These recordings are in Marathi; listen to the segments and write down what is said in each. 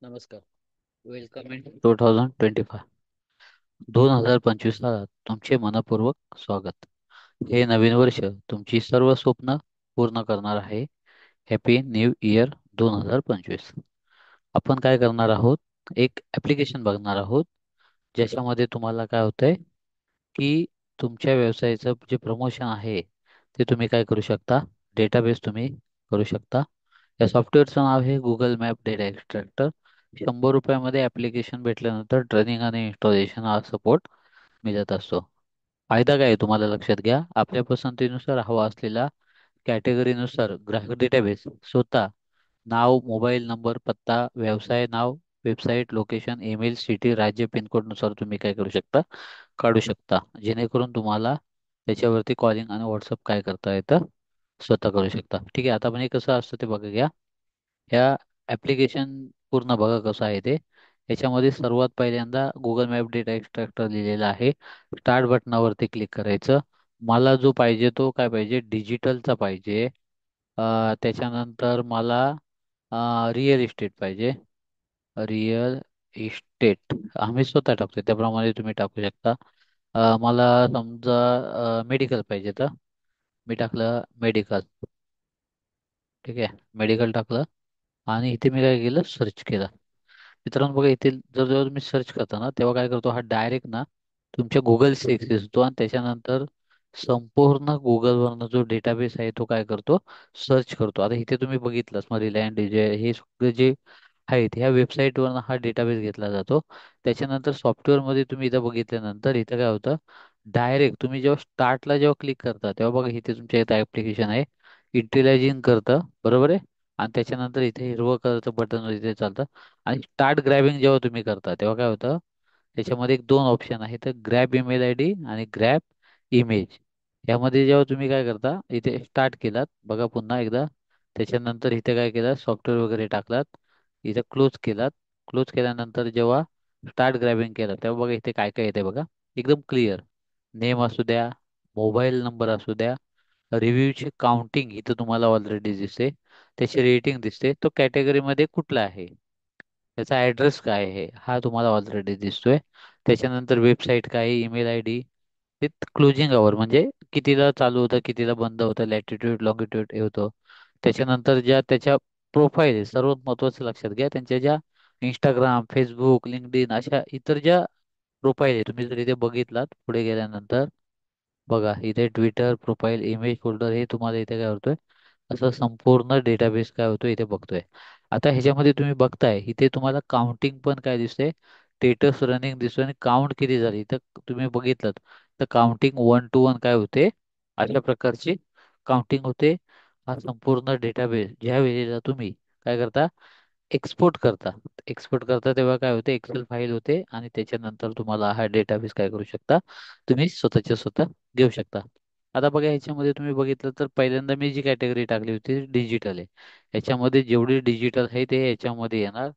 नमस्कार. Welcome in 2025. 2025 सालात तुमचे मनपूर्वक स्वागत. हे नवीन वर्ष तुमची सर्व स्वप्न पूर्ण करणार आहे. Happy new year 2025. आपण काय करणार आहोत? एक ॲप्लिकेशन बघणार आहोत, ज्याच्यामध्ये तुम्हाला काय होतंय की तुमच्या व्यवसायाचं जे प्रमोशन आहे ते तुम्ही काय करू शकता. डेटाबेस तुम्ही करू शकता. या सॉफ्टवेअरचं नाव आहे गुगल मॅप डेटा एक्स्ट्रॅक्टर. 100 रुपयामध्ये ॲप्लिकेशन भेटल्यानंतर ट्रेनिंग आणि इन्स्टॉलेशन हा सपोर्ट मिळत असतो. फायदा काय आहे तुम्हाला लक्षात घ्या. आपल्या पसंतीनुसार हवा असलेला कॅटेगरीनुसार ग्राहक डेटाबेस स्वतः नाव, मोबाईल नंबर, पत्ता, व्यवसाय नाव, वेबसाईट, लोकेशन, ईमेल, सिटी, राज्य, पिनकोडनुसार तुम्ही काय करू शकता, काढू शकता. जेणेकरून तुम्हाला त्याच्यावरती कॉलिंग आणि व्हॉट्सअप काय करता येतं, स्वतः करू शकता. ठीक आहे. आता आपण हे कसं असतं ते बघा घ्या. ह्या ॲप्लिकेशन पूर्ण बघा कसं आहे ते. याच्यामध्ये सर्वात पहिल्यांदा गुगल मॅप डेटा एक्स्ट्रॅक्टर लिहिलेलं आहे. स्टार्ट बटनावरती क्लिक करायचं. मला जो पाहिजे तो काय पाहिजे, डिजिटलचा पाहिजे. त्याच्यानंतर मला रिअल इस्टेट पाहिजे. रिअल इस्टेट आम्ही स्वतः टाकतो, त्याप्रमाणे तुम्ही टाकू शकता. मला समजा मेडिकल पाहिजे, तर मी टाकलं मेडिकल. ठीक आहे, मेडिकल टाकलं आणि इथे मी काय केलं, सर्च केलं. मित्रांनो बघा, इथे जर जेव्हा तुम्ही सर्च करता ना, तेव्हा काय करतो हा डायरेक्ट ना तुमच्या गुगल सिक्स दिसतो आणि त्याच्यानंतर संपूर्ण गुगलवरनं जो डेटाबेस आहे तो काय करतो, सर्च करतो. आता इथे तुम्ही बघितलंच मग रिलायन्स डीजे हे सगळे जे आहेत ह्या वेबसाईटवरनं हा डेटाबेस घेतला जातो. त्याच्यानंतर सॉफ्टवेअरमध्ये तुम्ही इथं बघितल्यानंतर इथं काय होतं, डायरेक्ट तुम्ही जेव्हा स्टार्टला जेव्हा क्लिक करता तेव्हा बघा इथे तुमच्या इथं ॲप्लिकेशन आहे. इंटेलिजन करतं, बरोबर आहे. आणि त्याच्यानंतर इथे हिरवं कलरचं बटन इथे चालतं. आणि स्टार्ट ग्रॅबिंग जेव्हा तुम्ही करता तेव्हा काय होतं, त्याच्यामध्ये एक दोन ऑप्शन आहेत, ग्रॅब ईमेल आय डी आणि ग्रॅब इमेज. यामध्ये जेव्हा तुम्ही काय करता, इथे स्टार्ट केलात बघा पुन्हा एकदा, त्याच्यानंतर इथे काय केलं, सॉफ्टवेअर वगैरे टाकलात, इथे क्लोज केलात. क्लोज केल्यानंतर जेव्हा स्टार्ट ग्रॅबिंग केलं तेव्हा बघा इथे काय काय येते बघा, एकदम क्लिअर. नेम असू द्या, मोबाईल नंबर असू द्या, रिव्ह्यूची काउंटिंग इथं तुम्हाला ऑलरेडी दिसते, त्याची रेटिंग दिसते, तो कॅटेगरीमध्ये कुठला आहे, त्याचा ॲड्रेस काय आहे हा तुम्हाला ऑलरेडी दिसतोय. त्याच्यानंतर वेबसाईट काय आहे, ईमेल आय डी, ते क्लोजिंग आवर म्हणजे कितीला चालू होतं, कितीला बंद होतं, लॅटिट्यूड लॉंगिट्यूड हे होतं. त्याच्यानंतर ज्या त्याच्या प्रोफाईल आहे, सर्वात महत्त्वाचं लक्षात घ्या, त्यांच्या ज्या इंस्टाग्राम, फेसबुक, लिंक्डइन अशा इतर ज्या प्रोफाईल आहे, तुम्ही जर इथे बघितलात पुढे गेल्यानंतर बघा इथे ट्विटर प्रोफाईल, इमेज फोल्डर, हे तुम्हाला इथे काय होतोय, असं संपूर्ण डेटाबेस काय होतो इथे बघतोय. आता ह्याच्यामध्ये तुम्ही बघताय इथे तुम्हाला काउंटिंग पण काय दिसते, स्टेटस रनिंग दिसतोय आणि काउंट किती झाली इथं तुम्ही बघितलं तर काउंटिंग 1 to 1 काय होते, अशा प्रकारची काउंटिंग होते. हा संपूर्ण डेटाबेस ज्या वेळेला तुम्ही काय करता, एक्सपोर्ट करता, एक्सपोर्ट करता तेव्हा काय होते, एक्सेल फाईल होते आणि त्याच्यानंतर तुम्हाला हा डेटाबेस काय करू शकता, तुम्ही स्वतःच्या स्वतः घेऊ शकता. आता बघा ह्याच्यामध्ये तुम्ही बघितलं तर पहिल्यांदा मी जी कॅटेगरी टाकली होती डिजिटल आहे. ह्याच्यामध्ये जेवढे डिजिटल आहे ते ह्याच्यामध्ये येणार.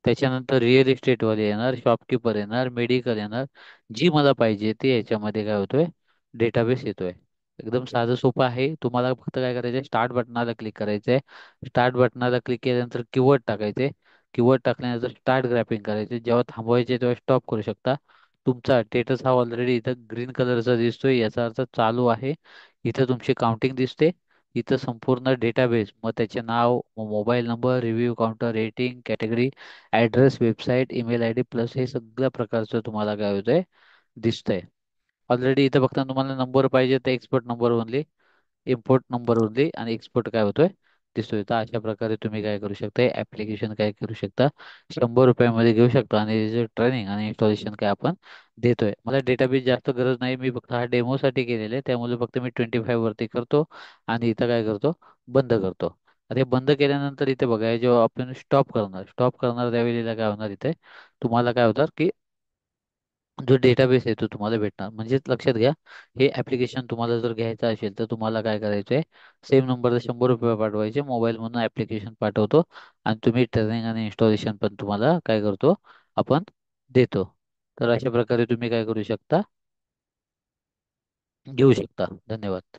त्याच्यानंतर रिअल इस्टेटवाले येणार, शॉपकीपर येणार, मेडिकल येणार. जी मला पाहिजे ते ह्याच्यामध्ये काय होतोय, डेटाबेस येतोय. एकदम साधं सोपं आहे. तुम्हाला फक्त काय करायचं आहे, स्टार्ट बटनाला क्लिक करायचं आहे. स्टार्ट बटनाला क्लिक केल्यानंतर कीवर्ड टाकायचे. कीवर्ड टाकल्यानंतर स्टार्ट ग्रॅपिंग करायचे. जेव्हा थांबवायचे तेव्हा स्टॉप करू शकता. तुमचा स्टेटस हा ऑलरेडी इथं ग्रीन कलरचा दिसतोय, याचा अर्थ चालू आहे. इथं तुमची काउंटिंग दिसते. इथं संपूर्ण डेटाबेस, मग त्याचे नाव, mobile number, review counter, rating, category, address, website, email I D plus हे सगळ्या प्रकारचं तुम्हाला काय होतंय, दिसतंय. ऑलरेडी इथं बघता तुम्हाला नंबर पाहिजे तर export number only, import number only आणि एक्सपोर्ट काय होतोय, दिसतोय. तर अशा प्रकारे तुम्ही काय करू शकता, ऍप्लिकेशन काय करू शकता, 100 रुपयामध्ये घेऊ शकता आणि जे ट्रेनिंग आणि इन्स्टॉलेशन काय आपण देतोय. मला डेटाबेस जास्त गरज नाही, मी फक्त हा डेमोसाठी केलेला आहे, त्यामुळे फक्त मी 25 वरती करतो आणि इथं काय करतो, बंद करतो. आता हे बंद केल्यानंतर इथे बघा, हे जेव्हा आपण स्टॉप करणार त्यावेळेला काय होणार, इथे तुम्हाला काय होणार की जो डेटाबेस आहे तो तुम्हाला भेटणार. म्हणजेच लक्षात घ्या, हे ऍप्लिकेशन तुम्हाला जर घ्यायचं असेल तर तुम्हाला काय करायचं आहे, सेम नंबरला 100 रुपये पाठवायचे, मोबाईल म्हणून ऍप्लिकेशन पाठवतो आणि तुम्ही ट्रेनिंग आणि इन्स्टॉलेशन पण तुम्हाला काय करतो, आपण देतो. तर अशा प्रकारे तुम्ही काय करू शकता, घेऊ शकता. धन्यवाद.